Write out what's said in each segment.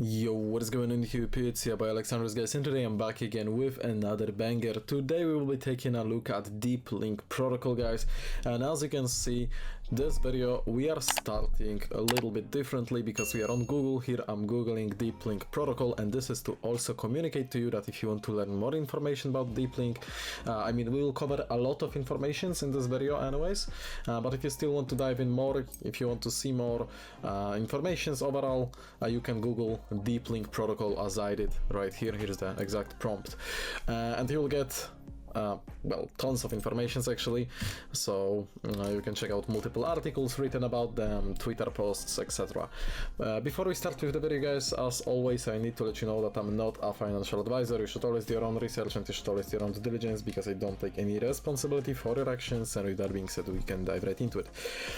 Yo, what is going on YouTube? It's here by Alexandrus, guys, and today I'm back again with another banger. Today we will be taking a look at DeepLink Protocol, guys, and as you can see, this video we are starting a little bit differently because we are on Google. Here I'm googling DeepLink Protocol, and this is to also communicate to you that if you want to learn more information about DeepLink, we will cover a lot of informations in this video anyways, but if you still want to dive in more, if you want to see more informations overall, you can Google DeepLink Protocol as I did right here. Here's the exact prompt, and you will get well, tons of informations actually, so you can check out multiple articles written about them, Twitter posts, etc. Before we start with the video, guys, as always, I need to let you know that I'm not a financial advisor. You should always do your own research and you should always do your own due diligence, because I don't take any responsibility for your actions. And with that being said, we can dive right into it.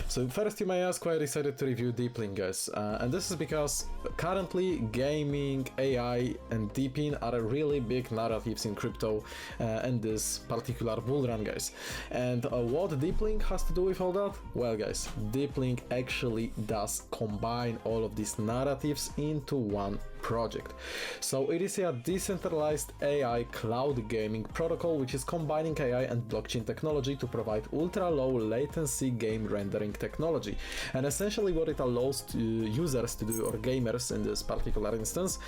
So first you may ask why I decided to review DeepLink, guys, and this is because currently gaming, AI and DeepIn are really big narratives in crypto and this particular bull run, guys. And what DeepLink has to do with all that? Well, guys, DeepLink actually does combine all of these narratives into one project. So it is a decentralized AI cloud gaming protocol which is combining AI and blockchain technology to provide ultra low latency game rendering technology. And essentially what it allows to users to do, or gamers in this particular instance,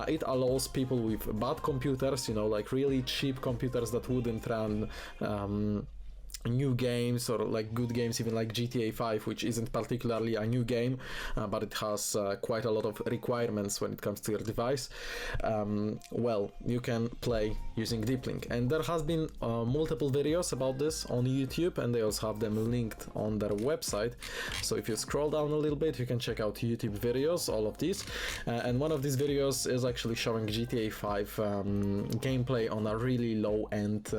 it allows people with bad computers, you know, like really cheap computers that wouldn't run new games, or like good games, even like GTA 5, which isn't particularly a new game, but it has quite a lot of requirements when it comes to your device. Well, you can play using DeepLink, and there has been multiple videos about this on YouTube, and they also have them linked on their website. So if you scroll down a little bit, you can check out YouTube videos, all of these, and one of these videos is actually showing GTA 5 gameplay on a really low end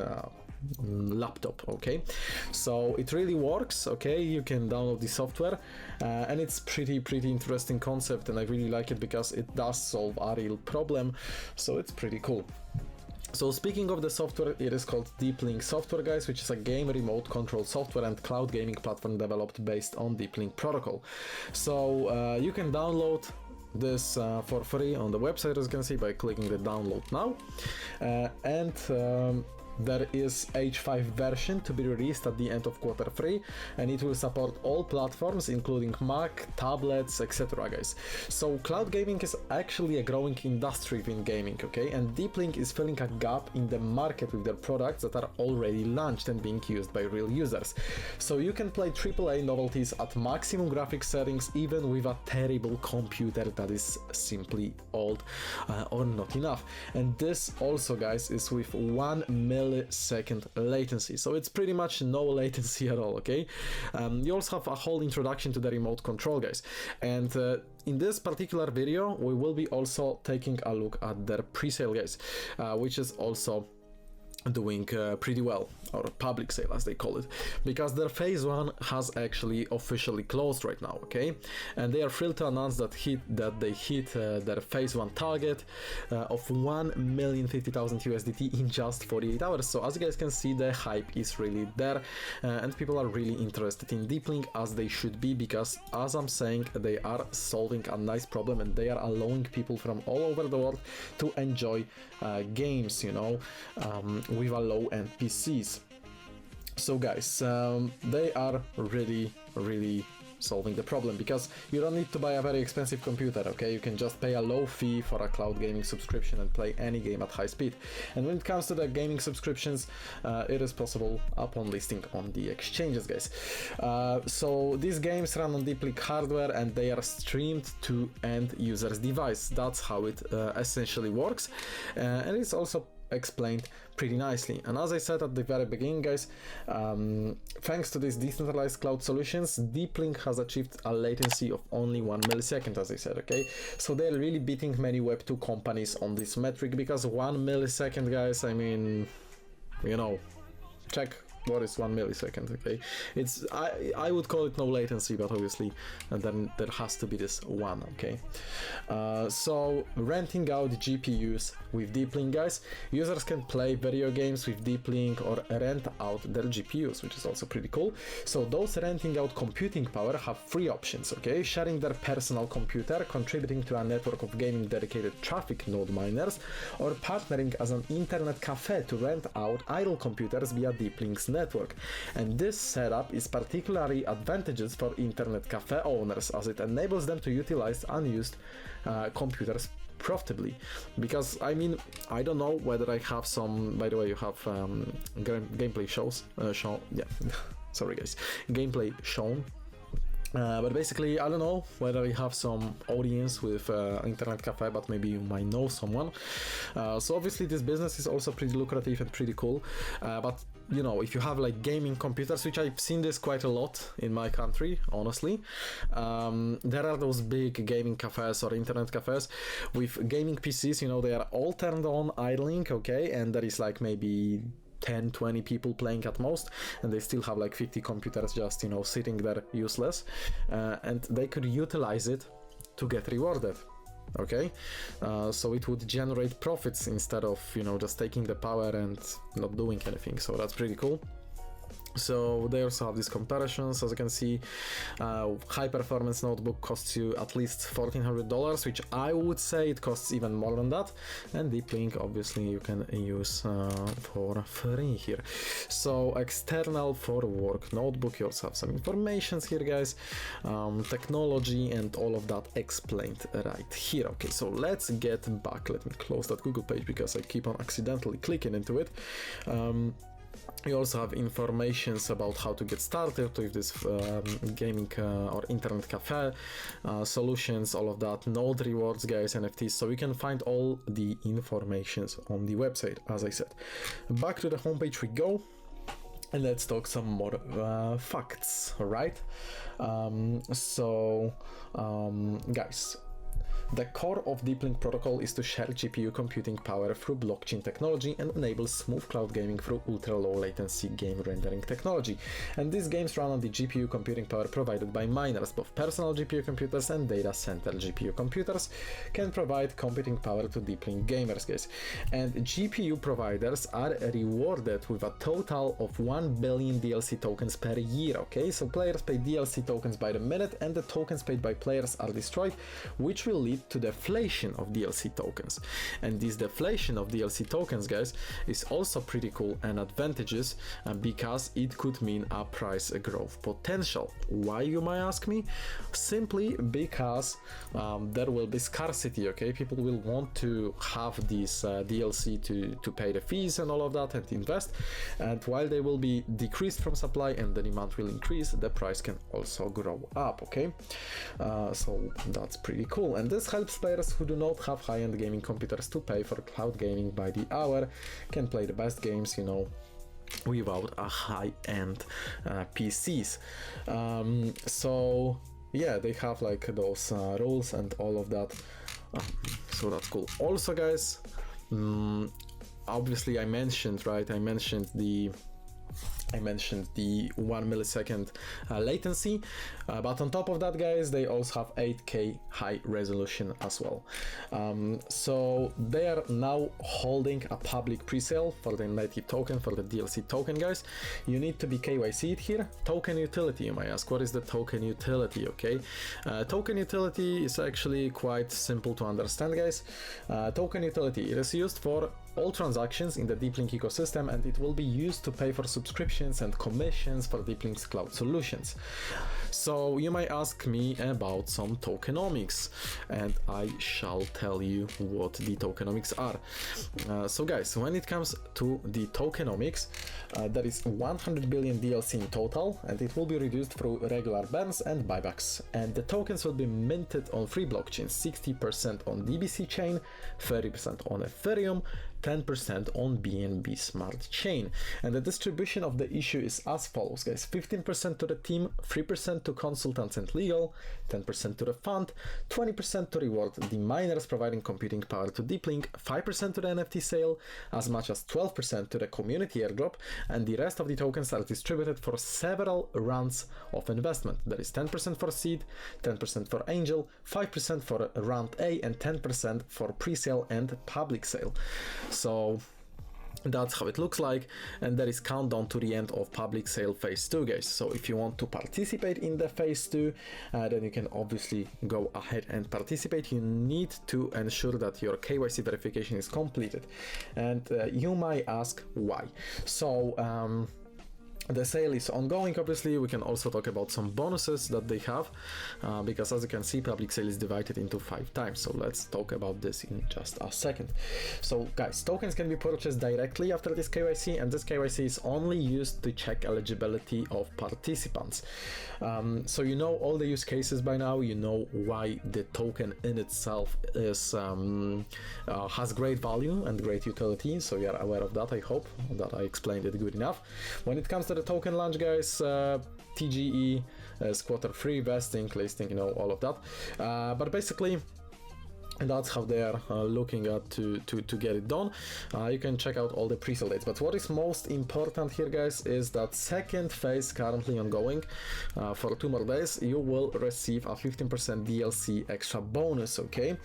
laptop. Okay, so it really works. Okay, you can download the software, and it's pretty interesting concept, and I really like it because it does solve a real problem, so it's pretty cool. So speaking of the software, it is called DeepLink Software, guys, which is a game remote control software and cloud gaming platform developed based on DeepLink Protocol. So you can download this for free on the website, as you can see, by clicking the download now, and there is H5 version to be released at the end of Q3, and it will support all platforms including Mac, tablets, etc. guys. So cloud gaming is actually a growing industry in gaming, okay, and DeepLink is filling a gap in the market with their products that are already launched and being used by real users. So you can play AAA novelties at maximum graphics settings even with a terrible computer that is simply old or not enough. And this also, guys, is with 1 millisecond latency, so it's pretty much no latency at all. Okay, you also have a whole introduction to the remote control, guys, and in this particular video we will be also taking a look at their pre-sale, guys, which is also doing pretty well, or public sale as they call it, because their phase 1 has actually officially closed right now. Okay, and they are thrilled to announce that they hit their phase 1 target of 1,050,000 USDT in just 48 hours. So as you guys can see, the hype is really there, and people are really interested in DeepLink, as they should be, because as I'm saying, they are solving a nice problem, and they are allowing people from all over the world to enjoy games, you know, with a low-end PCs. So guys, they are really solving the problem, because you don't need to buy a very expensive computer. Okay, you can just pay a low fee for a cloud gaming subscription and play any game at high speed. And when it comes to the gaming subscriptions, it is possible upon listing on the exchanges, guys. So these games run on DeepLink hardware, and they are streamed to end user's device. That's how it essentially works, and it's also explained pretty nicely. And as I said at the very beginning, guys, thanks to these decentralized cloud solutions, DeepLink has achieved a latency of only 1 millisecond, as I said. Okay, so they're really beating many Web 2 companies on this metric, because 1 millisecond, guys, I mean, you know, check what is 1 millisecond? Okay, it's I would call it no latency, but obviously then there has to be this one. Okay, so renting out GPUs with DeepLink, guys, users can play video games with DeepLink or rent out their GPUs, which is also pretty cool. So those renting out computing power have three options. Okay, sharing their personal computer, contributing to a network of gaming dedicated traffic node miners, or partnering as an internet cafe to rent out idle computers via DeepLink's network. And this setup is particularly advantageous for internet cafe owners, as it enables them to utilize unused computers profitably. Because I mean, I don't know whether I have some, by the way, you have gameplay sorry guys, gameplay shown. But basically, I don't know whether you have some audience with internet cafe, but maybe you might know someone. So obviously this business is also pretty lucrative and pretty cool. But you know, if you have like gaming computers, which I've seen this quite a lot in my country, honestly, there are those big gaming cafes or internet cafes with gaming PCs, you know, they are all turned on idling, okay, and there is like maybe 10-20 people playing at most, and they still have like 50 computers just, you know, sitting there useless, and they could utilize it to get rewarded. Okay, so it would generate profits instead of, you know, just taking the power and not doing anything. So that's pretty cool. So they also have these comparisons. As you can see, high performance notebook costs you at least $1,400, which I would say it costs even more than that. And DeepLink, obviously, you can use for free here. So external for work notebook, you also have some information here, guys, technology and all of that explained right here. Okay, so let's get back. Let me close that Google page because I keep on accidentally clicking into it. You also have informations about how to get started with this gaming or internet cafe solutions, all of that, node rewards, guys, NFTs. So you can find all the informations on the website, as I said. Back to the homepage we go. And let's talk some more facts, right? Guys, the core of DeepLink Protocol is to share GPU computing power through blockchain technology and enable smooth cloud gaming through ultra-low latency game rendering technology. And these games run on the GPU computing power provided by miners. Both personal GPU computers and data center GPU computers can provide computing power to DeepLink gamers, guys. And GPU providers are rewarded with a total of 1 billion DLC tokens per year, okay? So players pay DLC tokens by the minute, and the tokens paid by players are destroyed, which will lead to deflation of DLC tokens. And this deflation of DLC tokens, guys, is also pretty cool and advantageous because it could mean a price growth potential. Why, you might ask me? Simply because there will be scarcity, okay? People will want to have this DLC to pay the fees and all of that and invest, and while they will be decreased from supply and the demand will increase, the price can also grow up, okay? So that's pretty cool, and this helps players who do not have high-end gaming computers to pay for cloud gaming by the hour, can play the best games, you know, without a high-end PCs. So yeah, they have like those rules and all of that, so that's cool. Also, guys, obviously I mentioned the 1 millisecond latency, but on top of that, guys, they also have 8K high resolution as well. So they are now holding a public pre-sale for the native token, for the DLC token, guys. You need to be KYC'd here. Token utility, you might ask, what is the token utility? Okay, token utility is actually quite simple to understand, guys. Token utility, it is used for all transactions in the DeepLink ecosystem, and it will be used to pay for subscriptions and commissions for DeepLink's cloud solutions. So you might ask me about some tokenomics, and I shall tell you what the tokenomics are. So guys, when it comes to the tokenomics, there is 100 billion DLC in total, and it will be reduced through regular bans and buybacks. And the tokens will be minted on 3 blockchains, 60% on DBC chain, 30% on Ethereum, 10% on BNB Smart Chain. And the distribution of the issue is as follows, guys: 15% to the team, 3% to consultants and legal, 10% to the fund, 20% to reward the miners providing computing power to DeepLink, 5% to the NFT sale, as much as 12% to the community airdrop, and the rest of the tokens are distributed for several rounds of investment. There is 10% for seed, 10% for angel, 5% for round A, and 10% for pre-sale and public sale. So that's how it looks like, and there is countdown to the end of public sale phase 2, guys. So if you want to participate in the phase 2, then you can obviously go ahead and participate. You need to ensure that your KYC verification is completed, and you might ask why. So the sale is ongoing. Obviously, we can also talk about some bonuses that they have, because as you can see, public sale is divided into 5 times. So let's talk about this in just a second. So guys, tokens can be purchased directly after this KYC, and this KYC is only used to check eligibility of participants. So you know all the use cases by now. You know why the token in itself is has great value and great utility. So you are aware of that. I hope that I explained it good enough. When it comes to the token launch, guys, TGE is quarter-free, vesting, listing, you know, all of that. But basically, that's how they are looking at to get it done. You can check out all the pre-sale dates. But what is most important here, guys, is that second phase currently ongoing. For 2 more days, you will receive a 15% DLC extra bonus, okay?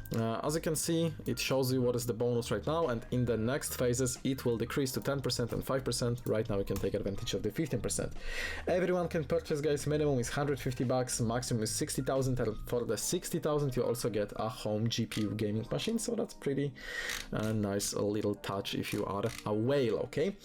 As you can see, it shows you what is the bonus right now, and in the next phases it will decrease to 10% and 5%. Right now you can take advantage of the 15%. Everyone can purchase, guys. Minimum is $150, maximum is 60,000, and for the 60,000 you also get a home GPU gaming machine, so that's pretty nice little touch if you are a whale, okay?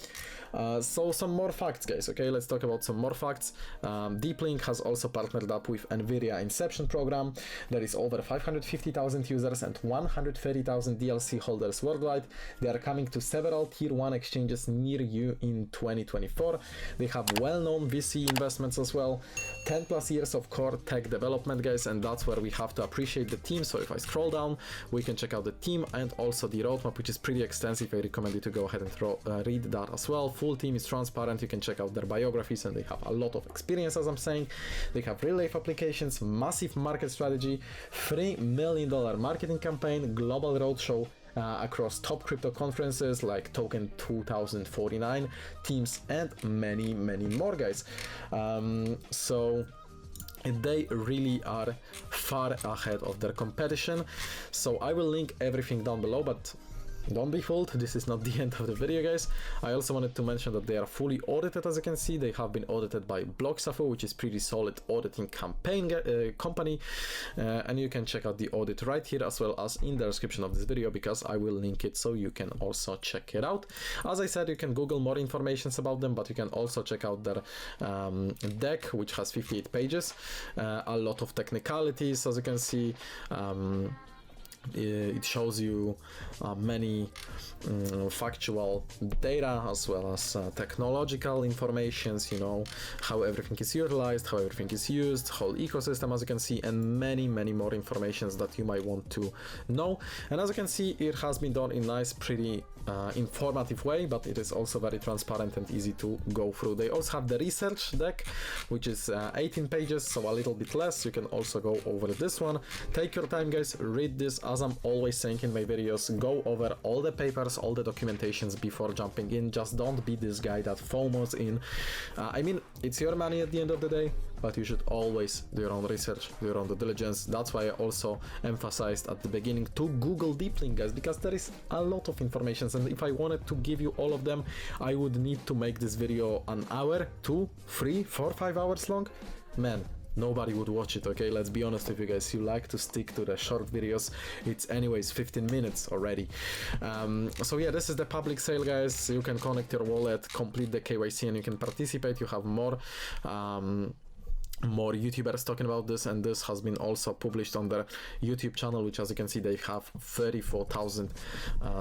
So some more facts, guys. Okay, let's talk about some more facts. DeepLink has also partnered up with NVIDIA Inception program. There is over 550,000 users and 130,000 DLC holders worldwide. They are coming to several tier 1 exchanges near you in 2024. They have well-known VC investments as well, 10 plus years of core tech development, guys, and that's where we have to appreciate the team. So if I scroll down, we can check out the team and also the roadmap, which is pretty extensive. I recommend you to go ahead and read that as well. Full team is transparent. You can check out their biographies, and they have a lot of experience, as I'm saying. They have real life applications, massive market strategy, $3 million marketing campaign, global roadshow across top crypto conferences like Token 2049, Teams, and many more, guys. So they really are far ahead of their competition. So I will link everything down below, but don't be fooled, this is not the end of the video, guys. I also wanted to mention that they are fully audited. As you can see, they have been audited by Blocksafu, which is pretty solid auditing company, and you can check out the audit right here as well as in the description of this video, because I will link it so you can also check it out. As I said, you can Google more information about them, but you can also check out their deck, which has 58 pages, a lot of technicalities. As you can see, it shows you many factual data as well as technological informations, you know, how everything is utilized, how everything is used, whole ecosystem, as you can see, and many more informations that you might want to know. And as you can see, it has been done in nice, pretty informative way, but it is also very transparent and easy to go through. They also have the research deck, which is 18 pages, so a little bit less. You can also go over this one. Take your time, guys, read this. As I'm always saying in my videos, go over all the papers, all the documentations before jumping in. Just don't be this guy that FOMOs in. I mean, it's your money at the end of the day, but you should always do your own research, do your own due diligence. That's why I also emphasized at the beginning to Google DeepLink, guys, because there is a lot of information, and if I wanted to give you all of them, I would need to make this video an hour, 2, 3, 4, 5 hours long. Man, nobody would watch it, okay? Let's be honest with you guys, you like to stick to the short videos. It's anyways 15 minutes already. So yeah, this is the public sale, guys. You can connect your wallet, complete the KYC, and you can participate. You have more YouTubers talking about this, and this has been also published on their YouTube channel, which, as you can see, they have 34,000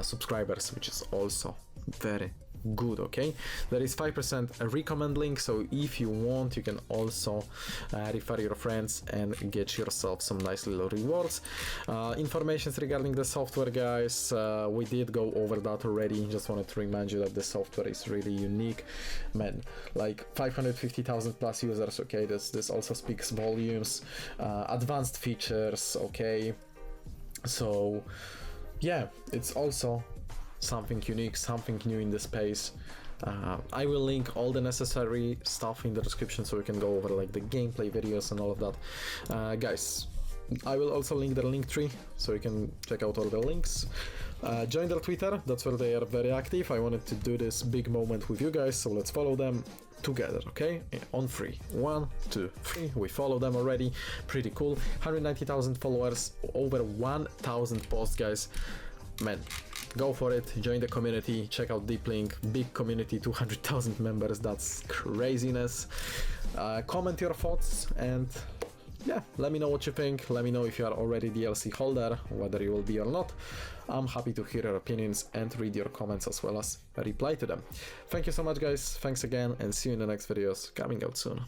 subscribers, which is also very good. Okay, there is 5% recommend link, so if you want, you can also refer your friends and get yourself some nice little rewards. Informations regarding the software, guys, we did go over that already. Just wanted to remind you that the software is really unique, man. Like 550,000 plus users. Okay, this also speaks volumes. Advanced features. Okay, so yeah, it's also something unique, something new in the space. I will link all the necessary stuff in the description so we can go over like the gameplay videos and all of that. Guys, I will also link their link tree so you can check out all the links. Join their Twitter, that's where they are very active. I wanted to do this big moment with you guys, so let's follow them together, okay? On 3. 1, 2, 3. We follow them already. Pretty cool. 190,000 followers, over 1,000 posts, guys. Man, go for it. Join the community. Check out DeepLink. Big community, 200,000 members. That's craziness. Comment your thoughts and yeah, let me know what you think. Let me know if you are already DLC holder, whether you will be or not. I'm happy to hear your opinions and read your comments as well as reply to them. Thank you so much, guys. Thanks again, and see you in the next videos coming out soon.